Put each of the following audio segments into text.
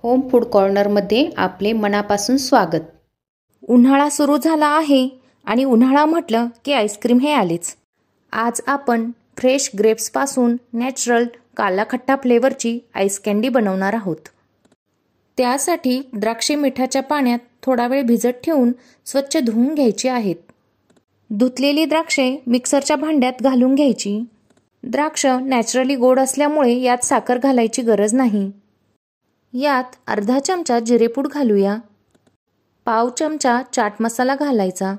Home food कॉर्नरमध्ये आपले मनापासून स्वागत। उन्हाळा सुरू झाला आहे आणि उन्हाळा म्हटलं की आईस्क्रीम हे आलेच। आज आपण फ्रेश ग्रेप्सपासून नॅचरल काला खट्टा फ्लेवरची आईस कँडी बनवणार आहोत। त्यासाठी द्राक्षे मिठाच्या पाण्यात थोडा वेळ भिजत ठेवून स्वच्छ धुवून घ्यायची आहेत। धुतलेली द्राक्षे मिक्सरच्या भांड्यात घालून घ्यायची। द्राक्ष नॅचरली गोड असल्यामुळे यात साखर घालायची गरज नाही। यात अर्धा चमचा जिरेपूड घालूया। पाव चमचा चाट मसाला घालायचा।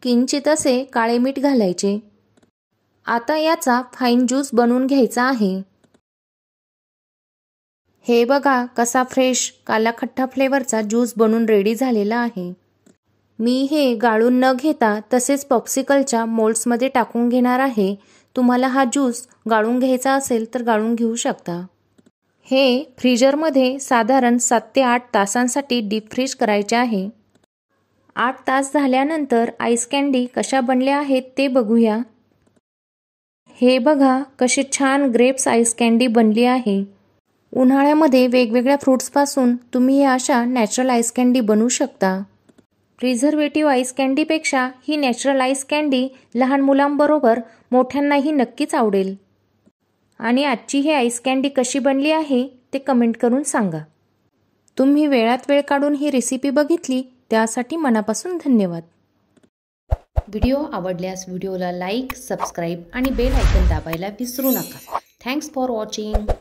किंचित असे काळे मीठ घालायचे। आता याचा फाईन ज्यूस बनवून घ्यायचा आहे। हे बघा कसा फ्रेश काला खट्टा फ्लेवरचा ज्यूस बनून रेडी झालेला आहे। मी हे गाळून न घेता तसेच पॉप्सिकलच्या मोल्ड्समध्ये टाकून घेणार आहे। तुम्हाला हा ज्यूस गाळून घ्यायचा असेल तर गाळून घेऊ शकता। हे फ्रीजरमध्ये साधारण 7 ते 8 तासांसाठी डीप फ्रीज करायचे आहे। 8 तास झाल्यानंतर आईस कँडी कशा बनल्या आहेत ते बघूया। हे बघा कशी छान ग्रेप्स आईस कँडी बनली आहे। उन्हाळ्यामध्ये वेगवेगळ्या फ्रूट्सपासून तुम्ही या अशा नॅचरल आईस कँडी बनवू शकता। प्रिझर्वेटिव्ह आईस कँडीपेक्षा ही नॅचरल आईस कँडी लहान मुलांबरोबर मोठ्यांनाही नक्कीच आवडेल। आणि आजची ही आईस कँडी कशी बनली आहे ते कमेंट करून सांगा। तुम्ही वेळात वेळ काढून ही रेसिपी बघितली त्यासाठी मनापासून धन्यवाद। व्हिडिओ आवडल्यास व्हिडिओला लाईक, सबस्क्राईब आणि बेल आयकॉन दाबायला विसरू नका। Thanks for watching.